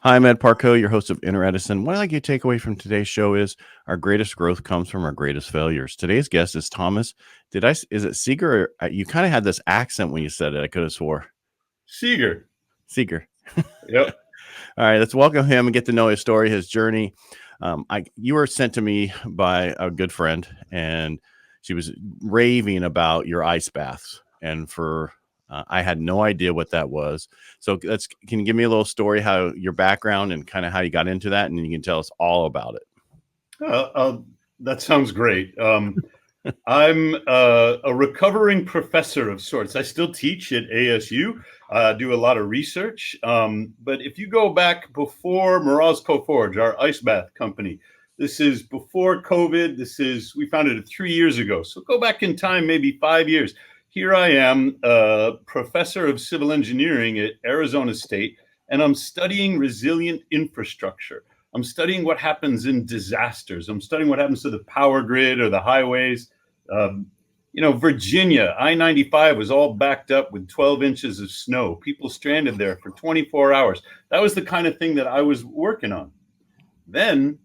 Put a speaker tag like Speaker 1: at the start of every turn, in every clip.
Speaker 1: Hi, I'm Ed Parcaut, your host of Inner Edison. What I'd like you to take away from today's show is our greatest growth comes from our greatest failures. Today's guest is Thomas. Is it Seager? You kind of had this accent when you said it. I could have swore.
Speaker 2: Seager.
Speaker 1: Seager.
Speaker 2: Yep.
Speaker 1: All right, let's welcome him and get to know his story, his journey. You were sent to me by a good friend, and she was raving about your ice baths. And I had no idea what that was. So can you give me a little story, how your background and kind of how you got into that, and you can tell us all about it.
Speaker 2: That sounds great. I'm a recovering professor of sorts. I still teach at ASU, do a lot of research. But if you go back before Morozko Forge, our ice bath company, this is before COVID. We founded it 3 years ago. So go back in time, maybe 5 years. Here I am, a professor of civil engineering at Arizona State, and I'm studying resilient infrastructure. I'm studying what happens in disasters. I'm studying what happens to the power grid or the highways. Virginia, I-95 was all backed up with 12 inches of snow. People stranded there for 24 hours. That was the kind of thing that I was working on. Then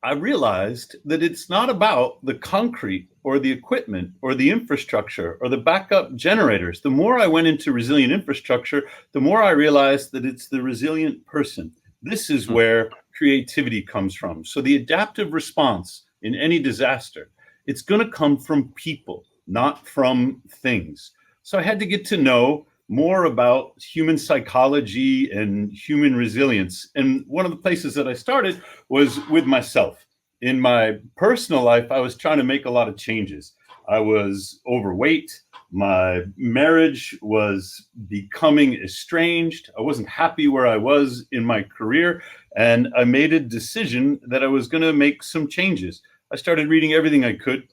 Speaker 2: I realized that it's not about the concrete or the equipment or the infrastructure or the backup generators. The more I went into resilient infrastructure, the more I realized that it's the resilient person. This is where creativity comes from. So the adaptive response in any disaster, it's going to come from people, not from things. So I had to get to know more about human psychology and human resilience. And one of the places that I started was with myself. In my personal life, I was trying to make a lot of changes. I was overweight. My marriage was becoming estranged. I wasn't happy where I was in my career. And I made a decision that I was going to make some changes. I started reading everything I could.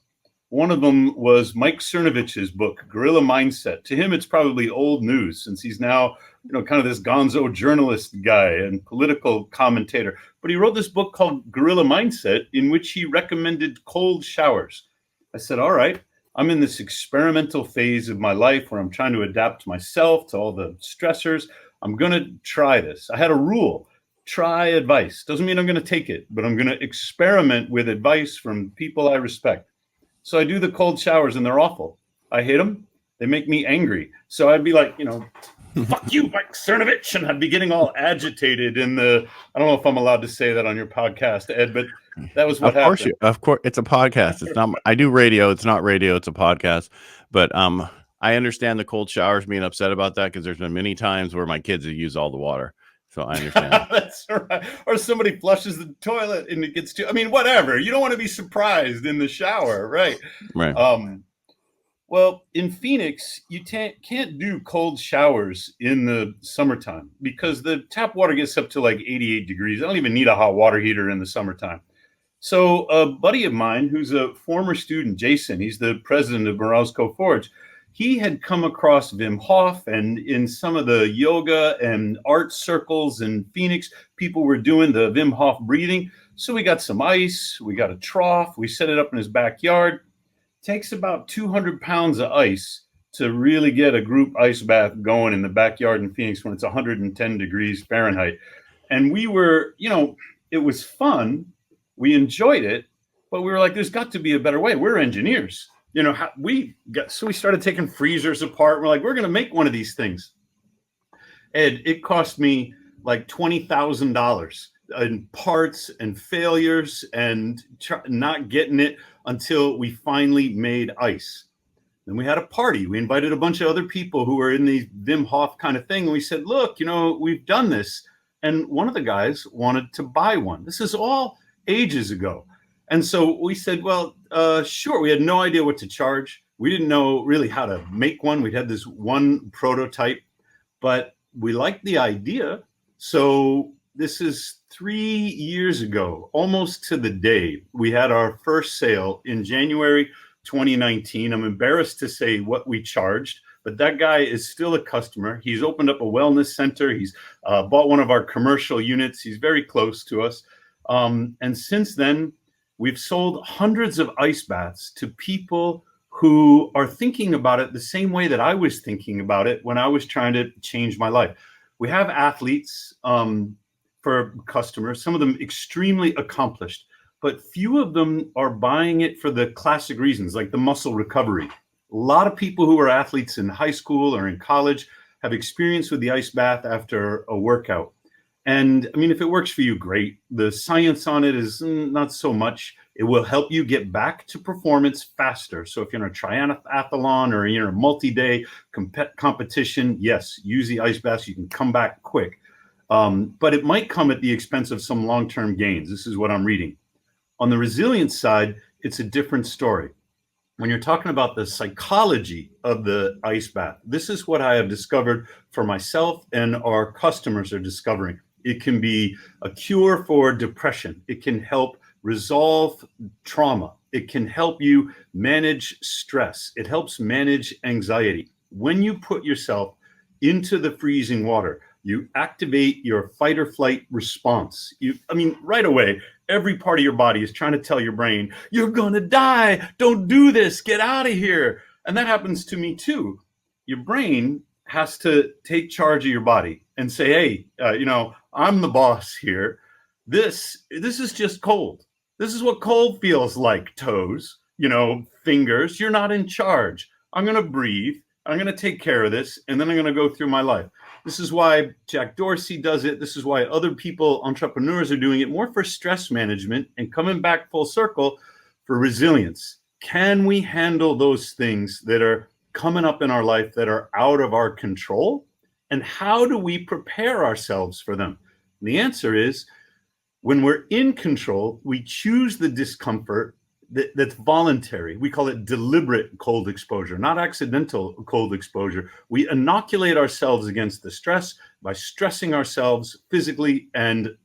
Speaker 2: One of them was Mike Cernovich's book, Guerrilla Mindset. To him, it's probably old news since he's now, kind of this gonzo journalist guy and political commentator. But he wrote this book called Guerrilla Mindset, in which he recommended cold showers. I said, all right, I'm in this experimental phase of my life where I'm trying to adapt myself to all the stressors. I'm going to try this. I had a rule. Try advice. Doesn't mean I'm going to take it, but I'm going to experiment with advice from people I respect. So I do the cold showers and they're awful. I hate them. They make me angry. So I'd be like, fuck you, Mike Cernovich. And I'd be getting all agitated I don't know if I'm allowed to say that on your podcast, Ed, but that was what happened.
Speaker 1: Of course, it's a podcast. It's not, I do radio. It's not radio. It's a podcast. But I understand the cold showers, being upset about that, because there's been many times where my kids have used all the water. So I understand.
Speaker 2: That's right. Or somebody flushes the toilet and it gets whatever. You don't want to be surprised in the shower, right?
Speaker 1: Right.
Speaker 2: Well, in Phoenix, you can't do cold showers in the summertime because the tap water gets up to like 88 degrees. I don't even need a hot water heater in the summertime. So a buddy of mine who's a former student, Jason, he's the president of Morozko Forge. He had come across Wim Hof, and in some of the yoga and art circles in Phoenix, people were doing the Wim Hof breathing. So we got some ice, we got a trough, we set it up in his backyard. Takes about 200 pounds of ice to really get a group ice bath going in the backyard in Phoenix when it's 110 degrees Fahrenheit. And we were, it was fun. We enjoyed it, but we were like, there's got to be a better way. We're engineers. So we started taking freezers apart. We're like, we're going to make one of these things. Ed, it cost me like $20,000 in parts and failures and not getting it until we finally made ice. Then we had a party. We invited a bunch of other people who were in the Wim Hof kind of thing. And we said, look, we've done this. And one of the guys wanted to buy one. This is all ages ago. And so we said, well, sure. We had no idea what to charge. We didn't know really how to make one. We'd had this one prototype, but we liked the idea. So this is 3 years ago, almost to the day. We had our first sale in January 2019. I'm embarrassed to say what we charged, but that guy is still a customer. He's opened up a wellness center. He's bought one of our commercial units. He's very close to us. And since then, we've sold hundreds of ice baths to people who are thinking about it the same way that I was thinking about it when I was trying to change my life. We have athletes for customers, some of them extremely accomplished, but few of them are buying it for the classic reasons, like the muscle recovery. A lot of people who are athletes in high school or in college have experience with the ice bath after a workout. And I mean, if it works for you, great. The science on it is not so much. It will help you get back to performance faster. So if you're in a triathlon or you're in a multi-day competition, yes, use the ice bath so you can come back quick. But it might come at the expense of some long-term gains. This is what I'm reading. On the resilience side, it's a different story. When you're talking about the psychology of the ice bath, this is what I have discovered for myself and our customers are discovering. It can be a cure for depression. It can help resolve trauma. It can help you manage stress. It helps manage anxiety. When you put yourself into the freezing water, you activate your fight or flight response. Right away, every part of your body is trying to tell your brain, you're going to die. Don't do this. Get out of here. And that happens to me too. Your brain has to take charge of your body and say, hey, I'm the boss here. This is just cold. This is what cold feels like, toes, fingers. You're not in charge. I'm going to breathe. I'm going to take care of this. And then I'm going to go through my life. This is why Jack Dorsey does it. This is why other people, entrepreneurs, are doing it more for stress management and coming back full circle for resilience. Can we handle those things that are coming up in our life that are out of our control? And how do we prepare ourselves for them? And the answer is, when we're in control, we choose the discomfort that's voluntary. We call it deliberate cold exposure, not accidental cold exposure. We inoculate ourselves against the stress by stressing ourselves physically and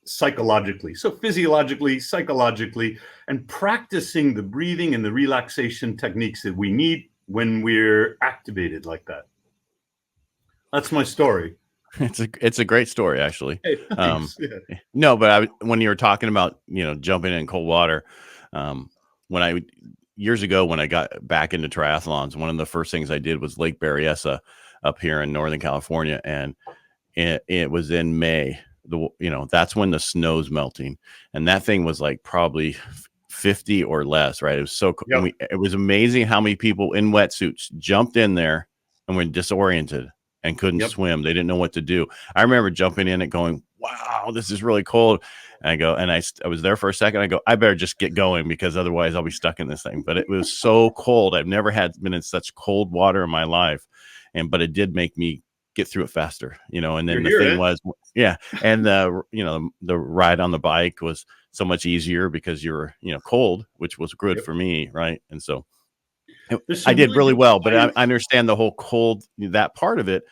Speaker 2: psychologically. So physiologically, psychologically, and practicing the breathing and the relaxation techniques that we need when we're activated like that. That's my story.
Speaker 1: It's a great story, actually.
Speaker 2: Hey, thanks. Yeah.
Speaker 1: No, but when you were talking about, jumping in cold water, years ago, when I got back into triathlons, one of the first things I did was Lake Berryessa up here in Northern California. And it was in May, that's when the snow's melting. And that thing was like probably 50 or less, right? It was so cool. Yep. It was amazing how many people in wetsuits jumped in there and were disoriented and couldn't swim. They didn't know what to do. I remember jumping in and going, wow, this is really cold. And I go, and I was there for a second. I go, I better just get going because otherwise I'll be stuck in this thing. But it was so cold. I've never been in such cold water in my life. But it did make me get through it faster, and then the thing was, and the ride on the bike was so much easier because you're, cold, which was good for me. Right. And so I did really well, but I understand the whole cold, that part of it.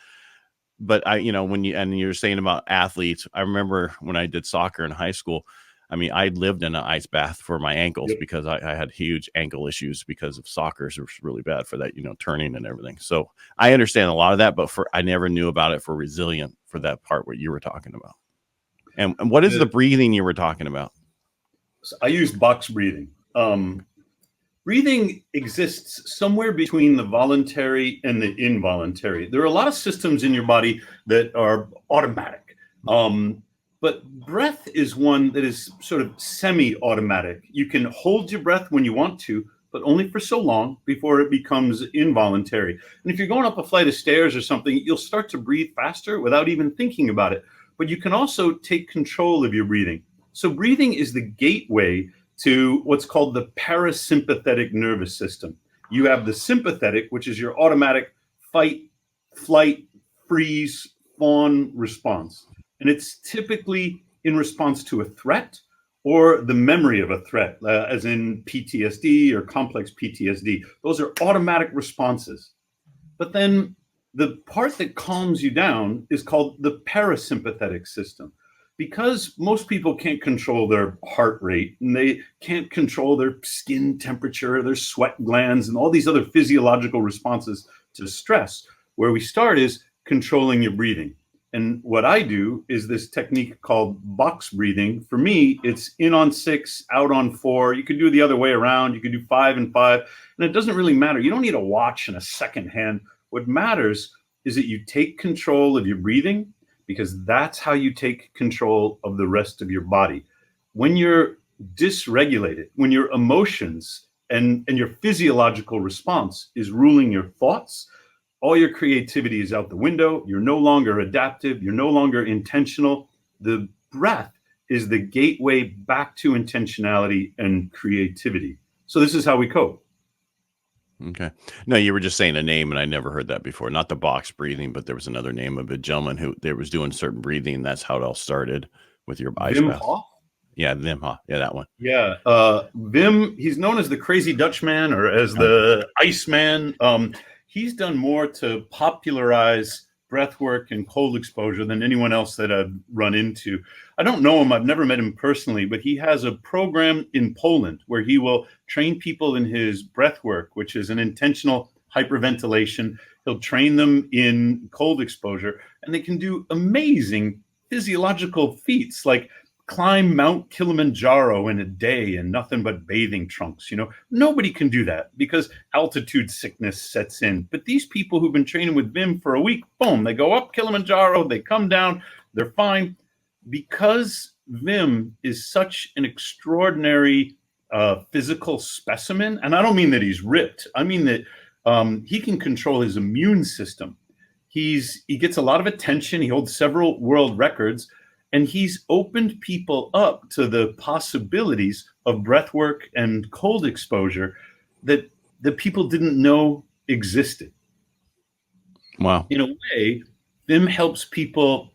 Speaker 1: But when you're saying about athletes, I remember when I did soccer in high school, I lived in an ice bath for my ankles because I had huge ankle issues because of soccer. It was really bad for that, turning and everything. So I understand a lot of that, but I never knew about it for resilient, for that part, what you were talking about. And what is the breathing you were talking about?
Speaker 2: I use box breathing. Breathing exists somewhere between the voluntary and the involuntary. There are a lot of systems in your body that are automatic. But breath is one that is sort of semi-automatic. You can hold your breath when you want to, but only for so long before it becomes involuntary. And if you're going up a flight of stairs or something, you'll start to breathe faster without even thinking about it. But you can also take control of your breathing. So breathing is the gateway to what's called the parasympathetic nervous system. You have the sympathetic, which is your automatic fight, flight, freeze, fawn response. And it's typically in response to a threat or the memory of a threat, as in PTSD or complex PTSD. Those are automatic responses. But then the part that calms you down is called the parasympathetic system. Because most people can't control their heart rate and they can't control their skin temperature, their sweat glands, and all these other physiological responses to stress, where we start is controlling your breathing. And what I do is this technique called box breathing. For me, it's in on 6, out on 4. You could do it the other way around. You could do 5 and 5. And it doesn't really matter. You don't need a watch and a second hand. What matters is that you take control of your breathing because that's how you take control of the rest of your body. When you're dysregulated, when your emotions and your physiological response is ruling your thoughts, all your creativity is out the window. You're no longer adaptive. You're no longer intentional. The breath is the gateway back to intentionality and creativity. So this is how we cope.
Speaker 1: Okay. No, you were just saying a name, and I never heard that before. Not the box breathing, but there was another name of a gentleman who there was doing certain breathing. That's how it all started with your ice
Speaker 2: Wim
Speaker 1: bath.
Speaker 2: Hof?
Speaker 1: Yeah, Wim Hof. Yeah, that one.
Speaker 2: Yeah. Wim, he's known as the Crazy Dutchman or as the Iceman. He's done more to popularize breathwork and cold exposure than anyone else that I've run into. I don't know him. I've never met him personally, but he has a program in Poland where he will train people in his breathwork, which is an intentional hyperventilation. He'll train them in cold exposure, and they can do amazing physiological feats like climb Mount Kilimanjaro in a day in nothing but bathing trunks. You know, nobody can do that because altitude sickness sets in. But these people who've been training with Vim for a week, boom, they go up Kilimanjaro, they come down, they're fine. Because Vim is such an extraordinary physical specimen, and I don't mean that he's ripped. I mean that he can control his immune system. He gets a lot of attention. He holds several world records. And he's opened people up to the possibilities of breathwork and cold exposure that people didn't know existed.
Speaker 1: Wow.
Speaker 2: In a way, Vim helps people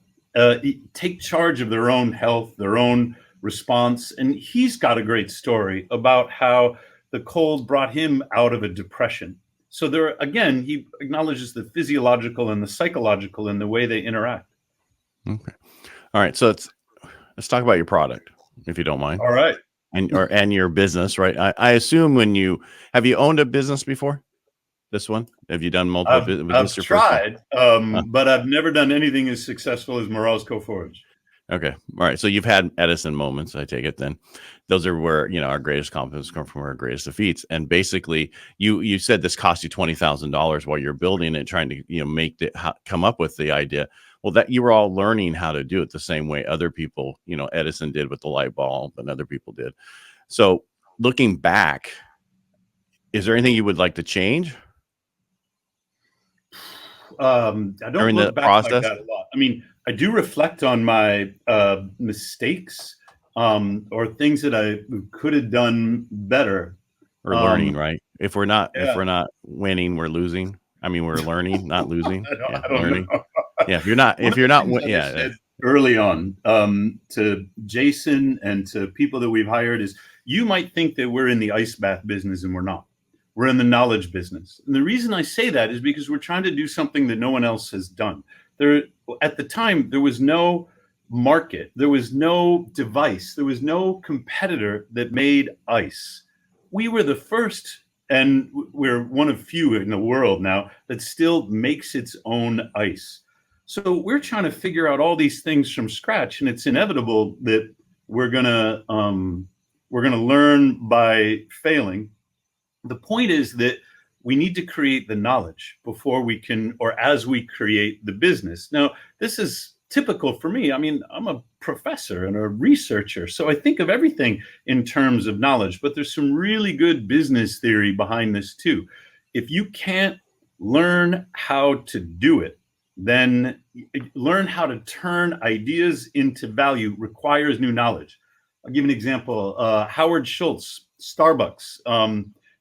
Speaker 2: take charge of their own health, their own response. And he's got a great story about how the cold brought him out of a depression. So there, again, he acknowledges the physiological and the psychological in the way they interact.
Speaker 1: Okay. All right, so let's talk about your product, if you don't mind.
Speaker 2: All right,
Speaker 1: and your business, right? I assume have you owned a business before? This one, have you done multiple?
Speaker 2: I've tried, but I've never done anything as successful as Morozko Forge.
Speaker 1: Okay, all right. So you've had Edison moments, I take it. Then those are where our greatest confidence come from, our greatest defeats. And basically, you said this cost you $20,000 while you're building it, trying to come up with the idea. Well, that you were all learning how to do it the same way other people, Edison did with the light bulb and other people did. So looking back, is there anything you would like to change?
Speaker 2: I don't look back like that a lot. I mean, I do reflect on my mistakes or things that I could have done better.
Speaker 1: Or learning, right? If we're not winning, we're losing. I mean, we're learning, not losing.
Speaker 2: I don't know.
Speaker 1: Yeah, if you're not, yeah.
Speaker 2: Early on, to Jason and to people that we've hired is, you might think that we're in the ice bath business and we're not. We're in the knowledge business. And the reason I say that is because we're trying to do something that no one else has done. At the time, there was no market. There was no device. There was no competitor that made ice. We were the first, and we're one of few in the world now that still makes its own ice. So we're trying to figure out all these things from scratch, and it's inevitable that we're gonna learn by failing. The point is that we need to create the knowledge before we can, or as we create the business. Now, this is typical for me. I mean, I'm a professor and a researcher, so I think of everything in terms of knowledge, but there's some really good business theory behind this too. If you can't learn how to do it, then learn how to turn ideas into value requires new knowledge. I'll give an example. Howard Schultz, Starbucks.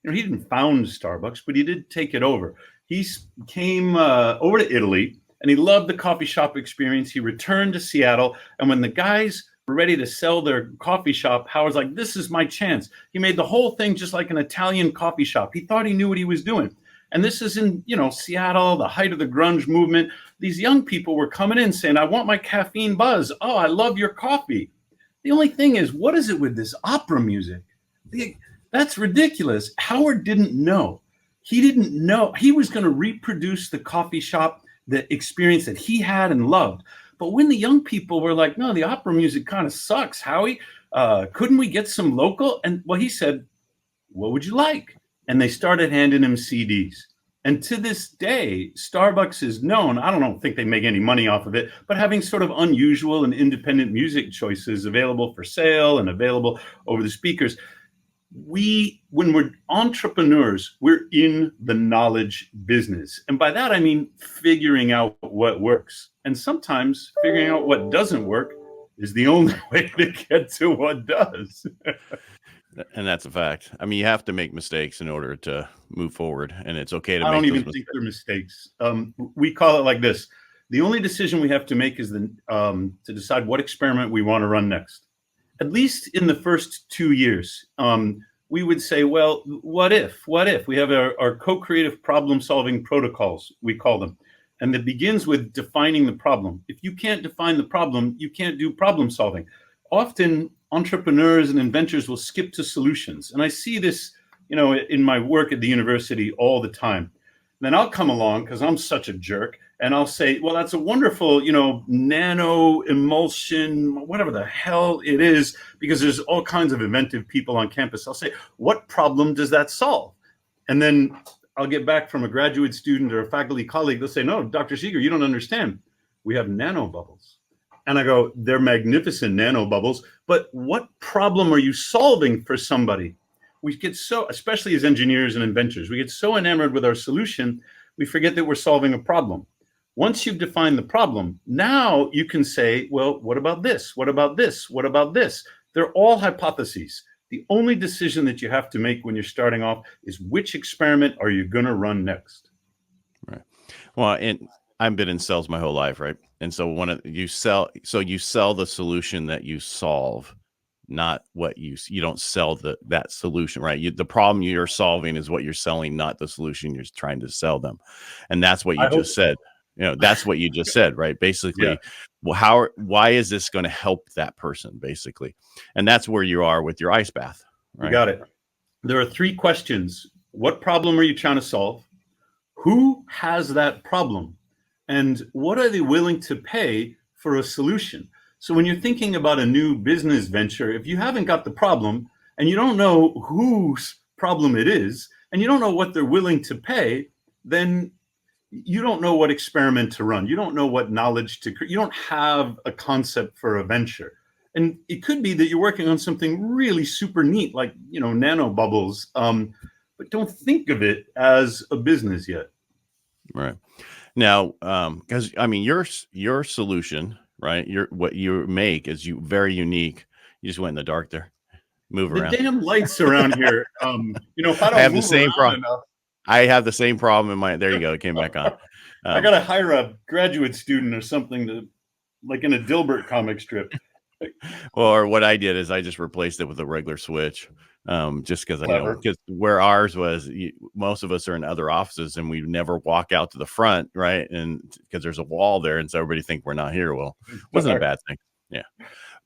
Speaker 2: He didn't found Starbucks, but he did take it over. He came over to Italy, and he loved the coffee shop experience. He returned to Seattle, and when the guys were ready to sell their coffee shop, Howard's like, this is my chance. He made the whole thing just like an Italian coffee shop. He thought he knew what he was doing. And this is in, Seattle, the height of the grunge movement. These young people were coming in saying, I want my caffeine buzz. Oh, I love your coffee. The only thing is, what is it with this opera music? That's ridiculous. Howard didn't know. He didn't know. He was going to reproduce the coffee shop, the experience that he had and loved. But when the young people were like, no, the opera music kind of sucks, Howie, couldn't we get some local? And well, he said, what would you like? And they started handing him CDs. And to this day, Starbucks is known, I don't think they make any money off of it, but having sort of unusual and independent music choices available for sale and available over the speakers. When we're entrepreneurs, we're in the knowledge business. And by that, I mean figuring out what works. And sometimes figuring out what doesn't work is the only way to get to what does.
Speaker 1: And that's a fact. I mean, you have to make mistakes in order to move forward, and it's okay to
Speaker 2: I
Speaker 1: make
Speaker 2: don't even
Speaker 1: those
Speaker 2: think they're mistakes. We call it like this. The only decision we have to make is to decide what experiment we want to run next. At least in the first 2 years, we would say, well, what if? We have our co-creative problem-solving protocols, we call them. And that begins with defining the problem. If you can't define the problem, you can't do problem solving. Often, entrepreneurs and inventors will skip to solutions. And I see this, in my work at the university all the time. Then I'll come along, because I'm such a jerk, and I'll say, well, that's a wonderful, nano emulsion, whatever the hell it is, because there's all kinds of inventive people on campus. I'll say, what problem does that solve? And then I'll get back from a graduate student or a faculty colleague. They'll say, no, Dr. Seager, you don't understand. We have nanobubbles. And I go, they're magnificent nanobubbles, but what problem are you solving for somebody? We get so, especially as engineers and inventors, we get so enamored with our solution, we forget that we're solving a problem. Once you've defined the problem, now you can say, well, what about this? What about this? What about this? They're all hypotheses. The only decision that you have to make when you're starting off is which experiment are you going to run next?
Speaker 1: Right. Well, and I've been in sales my whole life, right? And so you sell the solution that you solve, not what you don't sell that solution, right? The problem you're solving is what you're selling, not the solution you're trying to sell them. And that's what you just said. That's what you just said, right? Basically, yeah. Well, why is this going to help that person, basically? And that's where you are with your ice bath, right?
Speaker 2: You got it. There are 3 questions. What problem are you trying to solve? Who has that problem? And what are they willing to pay for a solution? So when you're thinking about a new business venture, if you haven't got the problem and you don't know whose problem it is, and you don't know what they're willing to pay, then you don't know what experiment to run. You don't know what knowledge to create. You don't have a concept for a venture. And it could be that you're working on something really super neat, like, nanobubbles, but don't think of it as a business yet.
Speaker 1: Right. Now, because I mean, your solution, right? What you make is very unique. You just went in the dark there. Move around.
Speaker 2: The damn lights around here. If I don't
Speaker 1: I have
Speaker 2: move
Speaker 1: the same problem.
Speaker 2: Enough,
Speaker 1: I have the same problem in my. There you go. It came back on.
Speaker 2: I gotta hire a graduate student or something to, like in a Dilbert comic strip.
Speaker 1: Or what I did is I just replaced it with a regular switch. Just because because where ours was, most of us are in other offices and we never walk out to the front, right? And because there's a wall there, and so everybody think we're not here. Well, it wasn't a bad thing, yeah.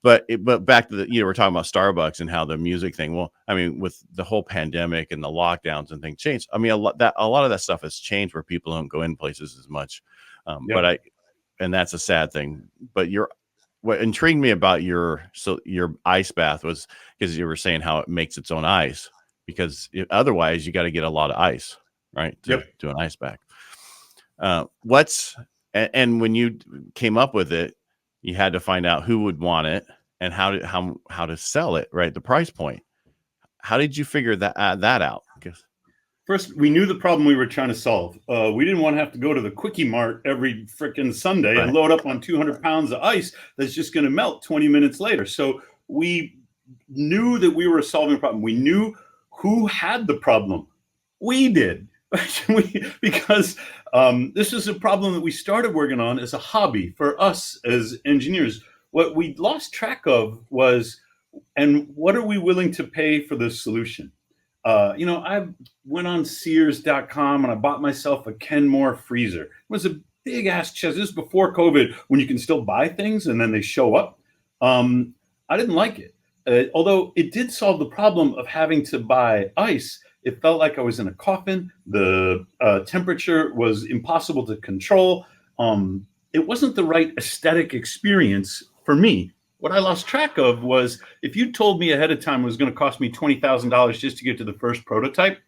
Speaker 1: But back to we're talking about Starbucks and how the music thing. Well, I mean, with the whole pandemic and the lockdowns and things changed. I mean, a lot of that stuff has changed where people don't go in places as much. And that's a sad thing. But what intrigued me about your ice bath was because you were saying how it makes its own ice, because otherwise you got to get a lot of ice, right? To do an ice bath. And when you came up with it, you had to find out who would want it and how to sell it, right? The price point. How did you figure that out?
Speaker 2: First, we knew the problem we were trying to solve. We didn't want to have to go to the Quickie Mart every freaking Sunday and load up on 200 pounds of ice that's just going to melt 20 minutes later. So we knew that we were solving a problem. We knew who had the problem. We did. Because this is a problem that we started working on as a hobby for us as engineers. What we lost track of was, and what are we willing to pay for the solution? I went on Sears.com and I bought myself a Kenmore freezer. It was a big ass chest. This is before COVID, when you can still buy things and then they show up. I didn't like it. Although it did solve the problem of having to buy ice. It felt like I was in a coffin. The temperature was impossible to control. It wasn't the right aesthetic experience for me. What I lost track of was, if you told me ahead of time it was going to cost me $20,000 just to get to the first prototype,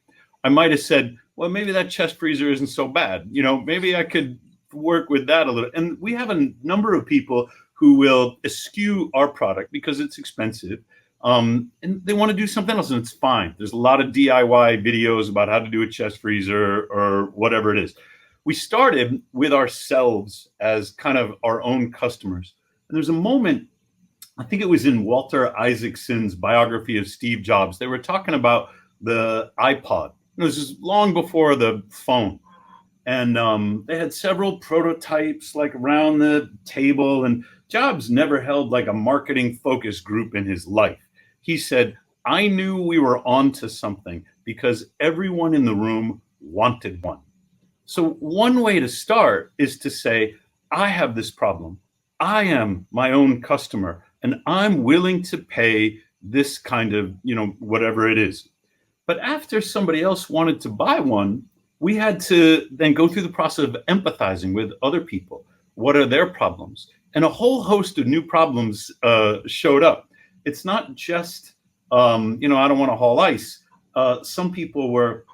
Speaker 2: I might have said, well, maybe that chest freezer isn't so bad. Maybe I could work with that a little. And we have a number of people who will eschew our product because it's expensive. And they want to do something else, and it's fine. There's a lot of DIY videos about how to do a chest freezer or whatever it is. We started with ourselves as kind of our own customers. And there's a moment, I think it was in Walter Isaacson's biography of Steve Jobs. They were talking about the iPod. It was just long before the phone. And they had several prototypes like around the table. And Jobs never held like a marketing focus group in his life. He said, I knew we were onto something because everyone in the room wanted one. So one way to start is to say, I have this problem. I am my own customer, and I'm willing to pay this kind of, whatever it is. But after somebody else wanted to buy one, we had to then go through the process of empathizing with other people. What are their problems? And a whole host of new problems showed up. It's not just, I don't want to haul ice. Some people were,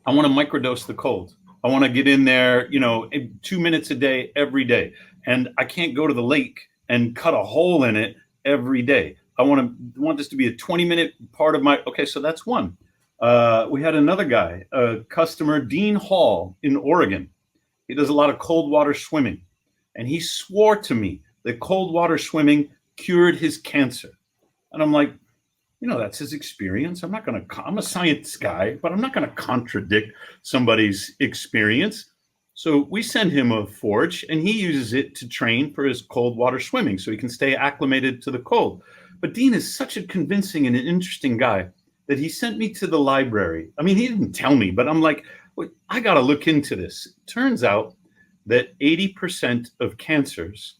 Speaker 2: I want to microdose the cold. I want to get in there, 2 minutes a day, every day. And I can't go to the lake and cut a hole in it every day. I want this to be a 20-minute part of my, okay, so that's one. We had another guy, a customer, Dean Hall in Oregon. He does a lot of cold water swimming. And he swore to me that cold water swimming cured his cancer. And I'm like, that's his experience. I'm a science guy, but I'm not going to contradict somebody's experience. So we send him a forge, and he uses it to train for his cold water swimming so he can stay acclimated to the cold. But Dean is such a convincing and an interesting guy that he sent me to the library. I mean, he didn't tell me, but I'm like, well, I got to look into this. Turns out that 80% of cancers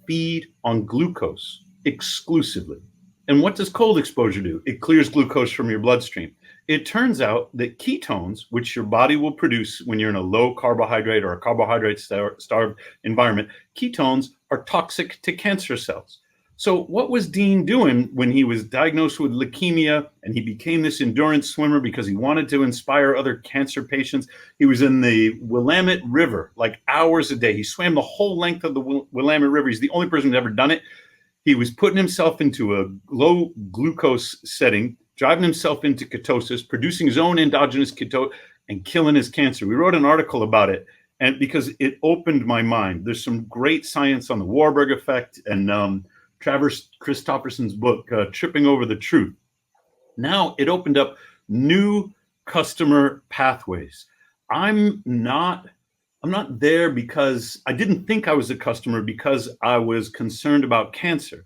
Speaker 2: feed on glucose exclusively. And what does cold exposure do? It clears glucose from your bloodstream. It turns out that ketones, which your body will produce when you're in a low carbohydrate or a carbohydrate starved environment, ketones are toxic to cancer cells. So what was Dean doing when he was diagnosed with leukemia and he became this endurance swimmer because he wanted to inspire other cancer patients? He was in the Willamette River like hours a day. He swam the whole length of the Willamette River. He's the only person who's ever done it. He was putting himself into a low glucose setting, driving himself into ketosis, producing his own endogenous ketone, and killing his cancer. We wrote an article about it, and because it opened my mind. There's some great science on the Warburg effect and Travers Christopherson's book, Tripping Over the Truth. Now it opened up new customer pathways. I'm not there because I didn't think I was a customer because I was concerned about cancer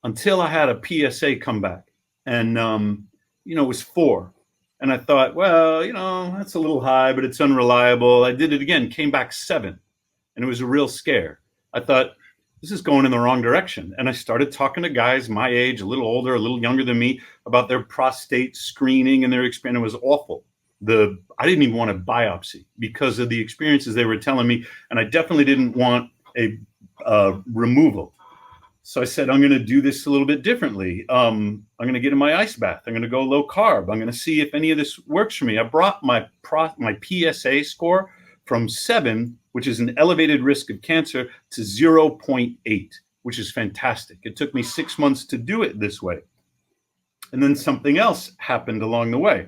Speaker 2: until I had a PSA come back. And, it was 4. And I thought, well, that's a little high, but it's unreliable. I did it again, came back 7. And it was a real scare. I thought, this is going in the wrong direction. And I started talking to guys my age, a little older, a little younger than me, about their prostate screening and their experience. It was awful. I didn't even want a biopsy because of the experiences they were telling me. And I definitely didn't want a removal. So I said, I'm going to do this a little bit differently. I'm going to get in my ice bath. I'm going to go low carb. I'm going to see if any of this works for me. I brought my PSA score from 7, which is an elevated risk of cancer, to 0.8, which is fantastic. It took me 6 months to do it this way. And then something else happened along the way.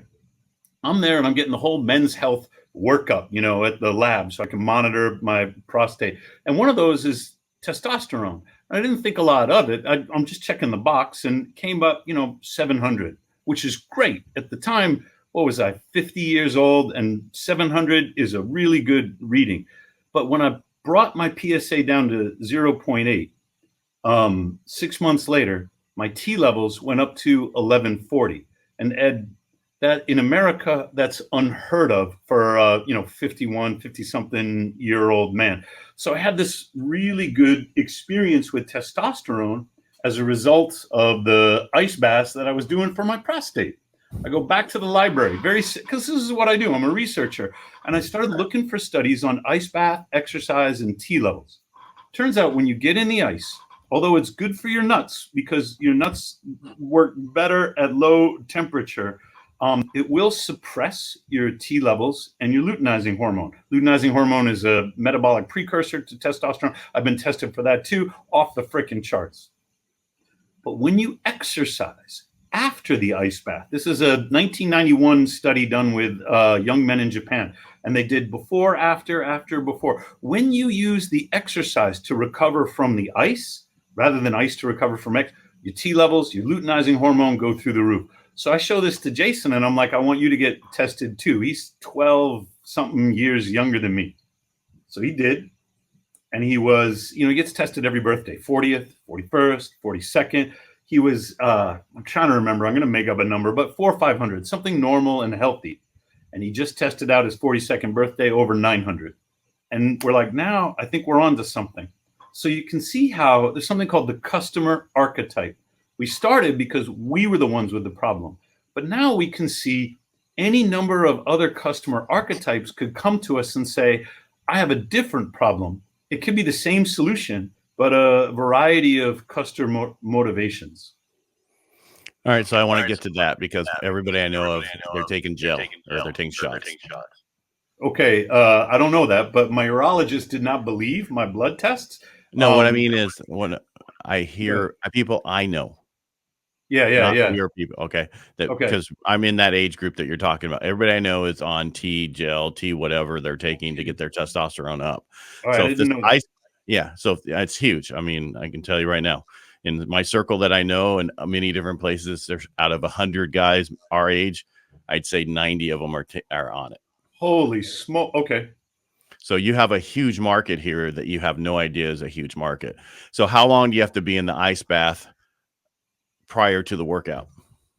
Speaker 2: I'm there and I'm getting the whole men's health workup, at the lab so I can monitor my prostate. And one of those is testosterone. I didn't think a lot of it. I'm just checking the box and came up, 700, which is great. At the time, what was I, 50 years old, and 700 is a really good reading. But when I brought my PSA down to 0.8, 6 months later, my T levels went up to 1140. And Ed, that in America, that's unheard of for a 50 year old man. So I had this really good experience with testosterone as a result of the ice baths that I was doing for my prostate. I go back to the library, because this is what I do. I'm a researcher. And I started looking for studies on ice bath, exercise, and T levels. Turns out when you get in the ice, although it's good for your nuts because your nuts work better at low temperature, it will suppress your T levels and your luteinizing hormone. Luteinizing hormone is a metabolic precursor to testosterone. I've been tested for that too, off the frickin' charts. But when you exercise after the ice bath, this is a 1991 study done with young men in Japan, and they did before, after, before. When you use the exercise to recover from the ice, rather than ice to recover from your T levels, your luteinizing hormone go through the roof. So I show this to Jason and I'm like, I want you to get tested too. He's 12 something years younger than me. So he did. And he was, he gets tested every birthday, 40th, 41st, 42nd. He was, I'm trying to remember, I'm going to make up a number, but 400 or 500, something normal and healthy. And he just tested out his 42nd birthday over 900. And we're like, now I think we're on to something. So you can see how there's something called the customer archetype. We started because we were the ones with the problem, but now we can see any number of other customer archetypes could come to us and say, I have a different problem. It could be the same solution, but a variety of customer motivations.
Speaker 1: All right. So I want to get to that because everybody I know of, they're taking gel or they're taking shots.
Speaker 2: Okay. I don't know that, but my urologist did not believe my blood tests.
Speaker 1: No, what I mean is when I hear people I know.
Speaker 2: Yeah.
Speaker 1: Your people. Okay. Because I'm in that age group that you're talking about. Everybody I know is on T gel, T whatever they're taking to get their testosterone up.
Speaker 2: Right, so I didn't know that.
Speaker 1: So it's huge. I mean, I can tell you right now, in my circle that I know and many different places, there's out of 100 guys our age, I'd say 90 of them are on it.
Speaker 2: Holy smoke. Okay.
Speaker 1: So you have a huge market here that you have no idea is a huge market. So how long do you have to be in the ice bath prior to the workout?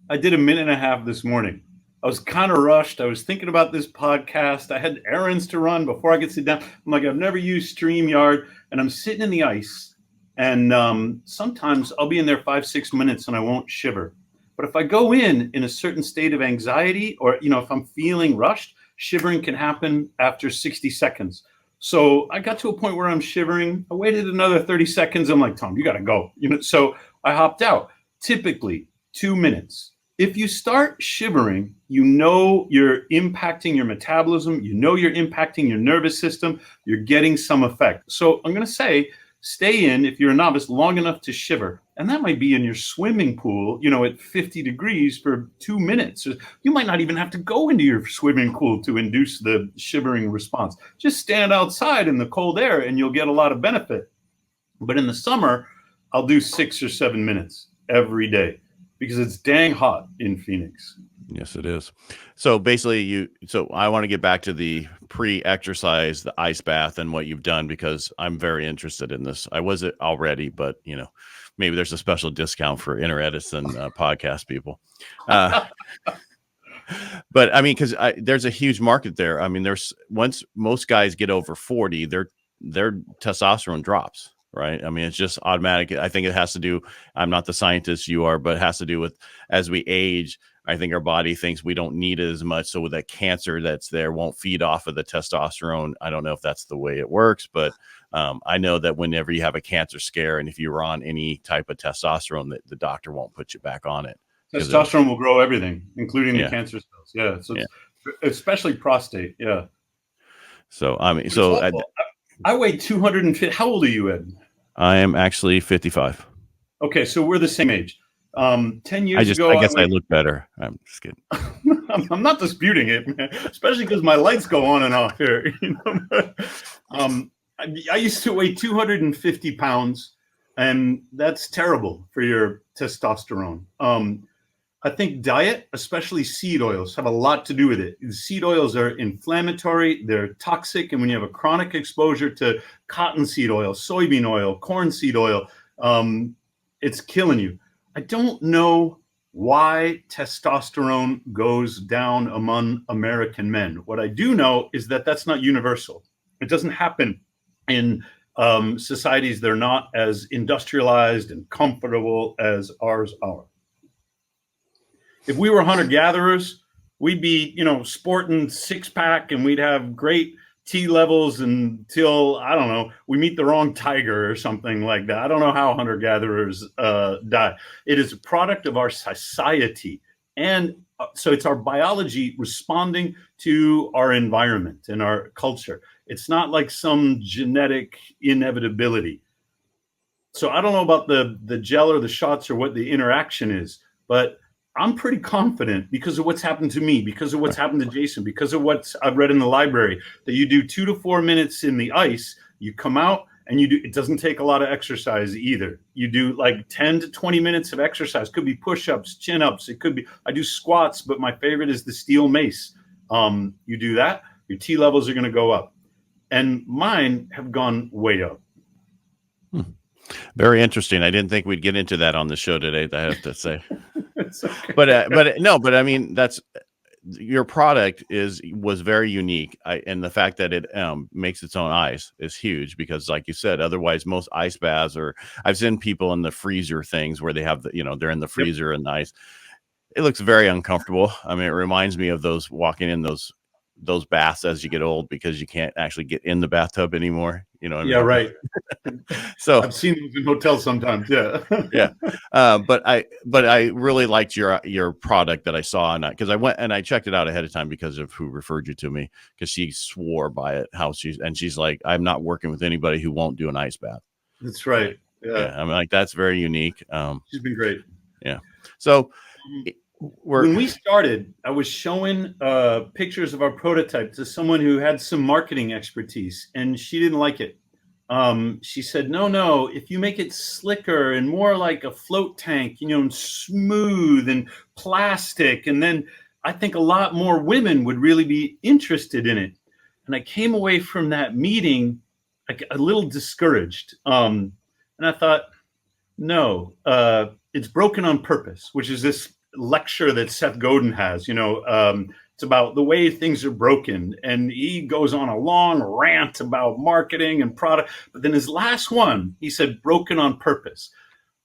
Speaker 2: I did a minute and a half this morning. I was kind of rushed. I was thinking about this podcast. I had errands to run before I could sit down. I'm like, I've never used StreamYard, and I'm sitting in the ice. And sometimes I'll be in there 5-6 minutes and I won't shiver. But if I go in a certain state of anxiety, or if I'm feeling rushed, shivering can happen after 60 seconds. So I got to a point where I'm shivering. I waited another 30 seconds. I'm like, Tom, you got to go. So I hopped out. Typically 2 minutes. If you start shivering, you're impacting your metabolism. You're impacting your nervous system. You're getting some effect. So I'm going to say, stay in, if you're a novice, long enough to shiver. And that might be in your swimming pool, at 50 degrees for 2 minutes. You might not even have to go into your swimming pool to induce the shivering response. Just stand outside in the cold air and you'll get a lot of benefit. But in the summer, I'll do 6 or 7 minutes every day because it's dang hot in Phoenix.
Speaker 1: Yes, it is. So basically so I want to get back to the pre-exercise, the ice bath and what you've done, because I'm very interested in this. I was it already, but maybe there's a special discount for Inner Edison podcast people. But I mean, because there's a huge market there. I mean, once most guys get over 40, their testosterone drops. Right. I mean, it's just automatic. I think it has to do, I'm not the scientist you are, but it has to do with as we age, I think our body thinks we don't need it as much. So with that cancer that's there won't feed off of the testosterone. I don't know if that's the way it works, but I know that whenever you have a cancer scare and if you're on any type of testosterone, that the doctor won't put you back on it.
Speaker 2: Testosterone will grow everything, including the cancer cells. Yeah. So especially prostate. Yeah.
Speaker 1: So, I mean,
Speaker 2: I weigh 250. How old are you, Ed?
Speaker 1: I am actually 55.
Speaker 2: Okay, so we're the same age. 10 years ago,
Speaker 1: I guess I look better. I'm just kidding.
Speaker 2: I'm not disputing it, man. Especially because my lights go on and off here. I used to weigh 250 pounds, and that's terrible for your testosterone. I think diet, especially seed oils, have a lot to do with it. Seed oils are inflammatory, they're toxic, and when you have a chronic exposure to cottonseed oil, soybean oil, corn seed oil, it's killing you. I don't know why testosterone goes down among American men. What I do know is that that's not universal. It doesn't happen in societies that are not as industrialized and comfortable as ours are. If we were hunter-gatherers, we'd be, sporting six-pack and we'd have great T levels until, I don't know, we meet the wrong tiger or something like that. I don't know how hunter-gatherers die. It is a product of our society. And So it's our biology responding to our environment and our culture. It's not like some genetic inevitability. So I don't know about the gel or the shots or what the interaction is, but I'm pretty confident because of what's happened to me, because of what's happened to Jason, because of what I've read in the library, that you do 2 to 4 minutes in the ice, you come out and you do, it doesn't take a lot of exercise either. You do like 10 to 20 minutes of exercise. Could be push-ups, chin-ups. It could be, I do squats, but my favorite is the steel mace. You do that, your T levels are going to go up. And mine have gone way up.
Speaker 1: Very interesting. I didn't think we'd get into that on the show today, I have to say.
Speaker 2: Okay.
Speaker 1: But I mean, that's your product was very unique. And the fact that it makes its own ice is huge because, like you said, otherwise most ice baths I've seen people in the freezer things where they have they're in the freezer and the ice. It looks very uncomfortable. I mean, it reminds me of those walking in those baths as you get old because you can't actually get in the bathtub anymore. You know what I mean?
Speaker 2: Right.
Speaker 1: So
Speaker 2: I've seen those in hotels sometimes. Yeah.
Speaker 1: Yeah. But I really liked your product that I saw, because I went and I checked it out ahead of time because of who referred you to me, because she swore by it. She's like, I'm not working with anybody who won't do an ice bath.
Speaker 2: That's right.
Speaker 1: Yeah. I mean, like, that's very unique.
Speaker 2: She's been great.
Speaker 1: Yeah. So
Speaker 2: when we started, I was showing pictures of our prototype to someone who had some marketing expertise, and she didn't like it. She said, no, if you make it slicker and more like a float tank, and smooth and plastic, and then I think a lot more women would really be interested in it. And I came away from that meeting like a little discouraged. And I thought, no, it's broken on purpose, which is this lecture that Seth Godin has, it's about the way things are broken. And he goes on a long rant about marketing and product. But then his last one, he said, broken on purpose.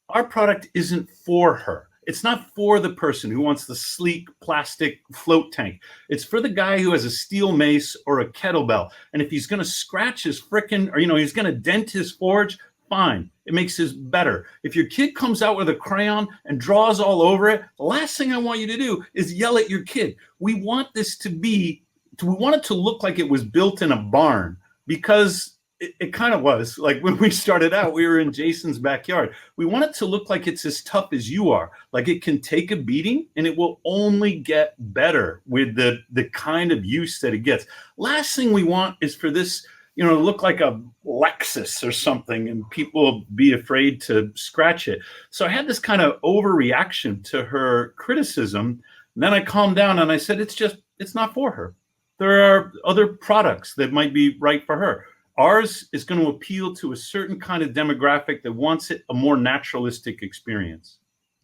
Speaker 2: Our product isn't for her. It's not for the person who wants the sleek plastic float tank. It's for the guy who has a steel mace or a kettlebell. And if he's going to scratch his frickin', or, he's going to dent his forge, fine. It makes his better. If your kid comes out with a crayon and draws all over it, the last thing I want you to do is yell at your kid. We want this we want it to look like it was built in a barn, because it kind of was. Like when we started out, we were in Jason's backyard. We want it to look like it's as tough as you are. Like it can take a beating and it will only get better with the kind of use that it gets. Last thing we want is for this look like a Lexus or something, and people be afraid to scratch it. So I had this kind of overreaction to her criticism. And then I calmed down and I said, it's not for her. There are other products that might be right for her. Ours is going to appeal to a certain kind of demographic that wants a more naturalistic experience.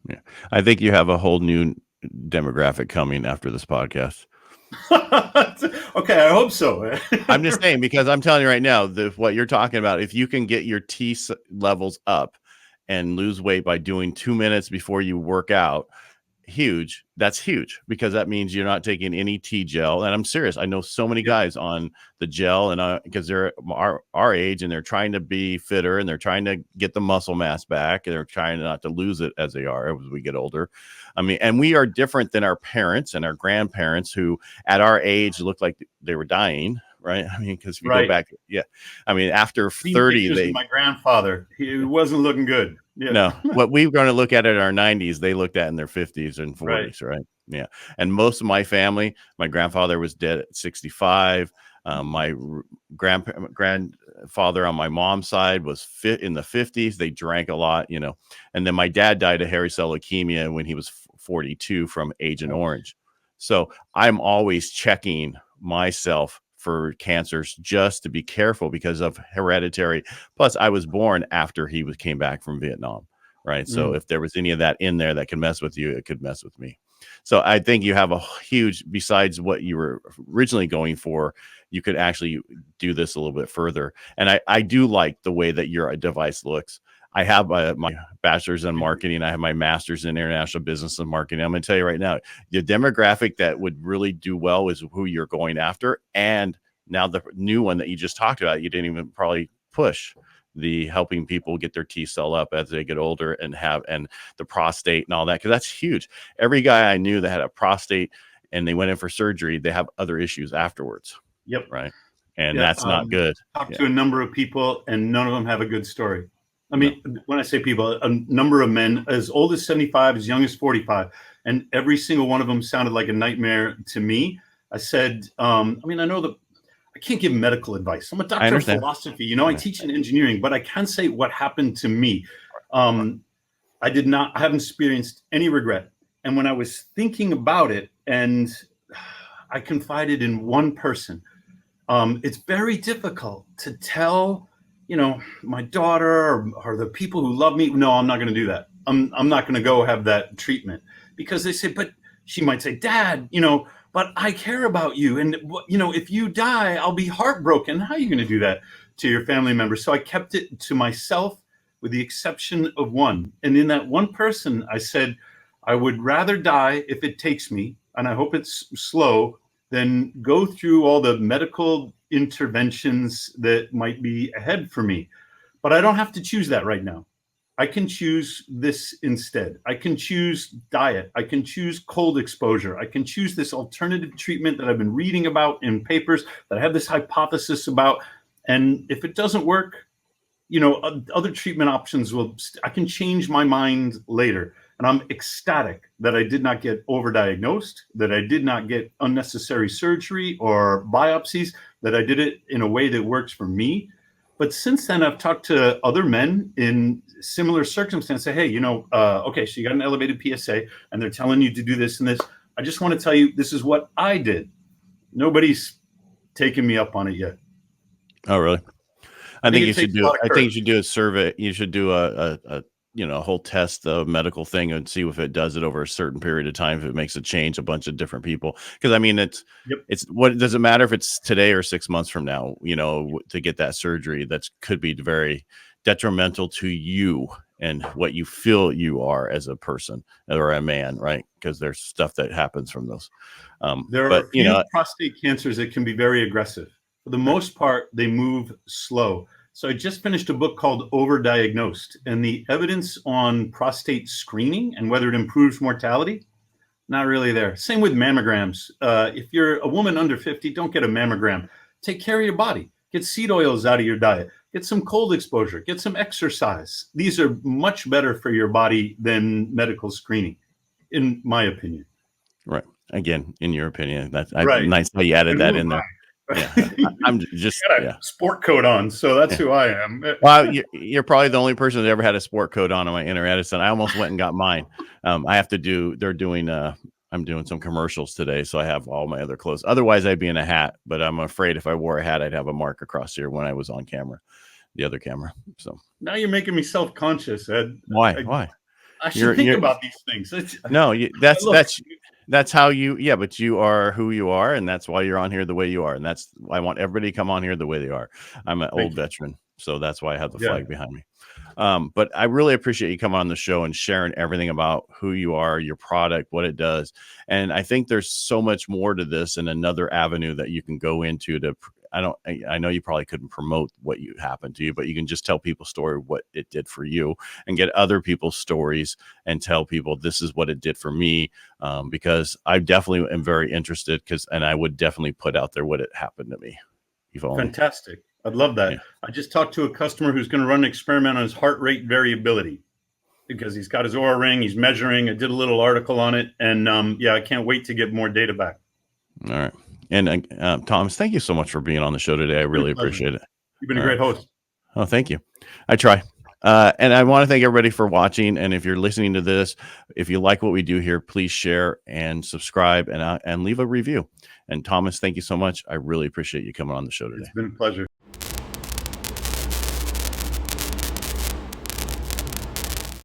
Speaker 1: Yeah. I think you have a whole new demographic coming after this podcast.
Speaker 2: Okay, I hope so.
Speaker 1: I'm just saying, because I'm telling you right now, what you're talking about, if you can get your T levels up and lose weight by doing 2 minutes before you work out, that's huge, because that means you're not taking any T gel. And I'm serious. I know so many guys on the gel, and because they're our age and they're trying to be fitter and they're trying to get the muscle mass back and they're trying not to lose it as they are as we get older. I mean, and we are different than our parents and our grandparents, who at our age looked like they were dying. Right. I mean, because if you go back. Yeah. I mean, after 30,
Speaker 2: my grandfather, he wasn't looking good. Yeah.
Speaker 1: No, what we were going to look at in our 90s, they looked at in their 50s and 40s. Right. Yeah. And most of my family, my grandfather was dead at 65. My grandfather on my mom's side was in the 50s. They drank a lot, and then my dad died of hairy cell leukemia when he was 42 from Agent Orange. So I'm always checking myself for cancers just to be careful because of hereditary. Plus, I was born after he came back from Vietnam, right? So if there was any of that in there that could mess with you, it could mess with me. So I think you have a huge, besides what you were originally going for, you could actually do this a little bit further. And I do like the way that your device looks. I have my bachelor's in marketing. I have my master's in international business and marketing. I'm going to tell you right now, the demographic that would really do well is who you're going after. And now the new one that you just talked about, you didn't even probably push, the helping people get their T cell up as they get older and the prostate and all that, because that's huge. Every guy I knew that had a prostate and they went in for surgery, they have other issues afterwards.
Speaker 2: Yep.
Speaker 1: Right. And that's not good.
Speaker 2: Talked to a number of people and none of them have a good story. I mean, when I say people, a number of men as old as 75, as young as 45, and every single one of them sounded like a nightmare to me. I said, I know that I can't give medical advice. I'm a doctor of philosophy. I teach in engineering, but I can say what happened to me. I haven't experienced any regret. And when I was thinking about it, and I confided in one person, it's very difficult to tell, my daughter or the people who love me, no, I'm not going to do that. I'm not going to go have that treatment, because they say, but she might say, Dad, but I care about you. And, if you die, I'll be heartbroken. How are you going to do that to your family members? So I kept it to myself with the exception of one. And in that one person, I said, I would rather die if it takes me, and I hope it's slow, than go through all the medical interventions that might be ahead for me. But I don't have to choose that right now. I can choose this instead. I can choose diet. I can choose cold exposure. I can choose this alternative treatment that I've been reading about in papers, that I have this hypothesis about. And if it doesn't work, other treatment options I can change my mind later. And I'm ecstatic that I did not get overdiagnosed, that I did not get unnecessary surgery or biopsies, that I did it in a way that works for me. But since then, I've talked to other men in similar circumstances. Say, hey, okay, so you got an elevated PSA and they're telling you to do this and this. I just want to tell you, this is what I did. Nobody's taken me up on it yet.
Speaker 1: Oh, really? I think you should do a survey. You should do a whole test, the medical thing, and see if it does it over a certain period of time, if it makes a change, a bunch of different people. Because it's what does it matter if it's today or 6 months from now, to get that surgery that could be very detrimental to you and what you feel you are as a person or a man, right? Because there's stuff that happens from those.
Speaker 2: There are a few prostate cancers that can be very aggressive. For the most part, they move slow. So I just finished a book called Overdiagnosed, and the evidence on prostate screening and whether it improves mortality, not really there. Same with mammograms. If you're a woman under 50, don't get a mammogram. Take care of your body. Get seed oils out of your diet. Get some cold exposure. Get some exercise. These are much better for your body than medical screening, in my opinion.
Speaker 1: Right. Again, in your opinion. That's
Speaker 2: right.
Speaker 1: Nice how you added that in there. Yeah, I'm just
Speaker 2: got a sport coat on, so that's who I am.
Speaker 1: Well, you're probably the only person that ever had a sport coat on my Inner Edison. I almost went and got mine. I'm doing some commercials today, so I have all my other clothes. Otherwise, I'd be in a hat, but I'm afraid if I wore a hat, I'd have a mark across here when I was on camera, the other camera. So
Speaker 2: now you're making me self-conscious, Ed.
Speaker 1: Why?
Speaker 2: I should think about these things.
Speaker 1: That's how but you are who you are, and that's why you're on here the way you are, and I want everybody to come on here the way they are. I'm an old veteran, so that's why I have the flag behind me. But I really appreciate you coming on the show and sharing everything about who you are, your product, what it does. And I think there's so much more to this and another avenue that you can go into I know you probably couldn't promote what happened to you, but you can just tell people's story, what it did for you, and get other people's stories and tell people this is what it did for me. Because I definitely am very interested and I would definitely put out there what it happened to me.
Speaker 2: Fantastic. I'd love that. Yeah. I just talked to a customer who's going to run an experiment on his heart rate variability because he's got his Oura ring. He's measuring. I did a little article on it, and I can't wait to get more data back.
Speaker 1: All right. And Thomas, thank you so much for being on the show today. I really appreciate it.
Speaker 2: You've been a great host.
Speaker 1: Oh, thank you. I try. And I want to thank everybody for watching. And if you're listening to this, if you like what we do here, please share and subscribe and leave a review. And Thomas, thank you so much. I really appreciate you coming on the show today.
Speaker 2: It's been a pleasure.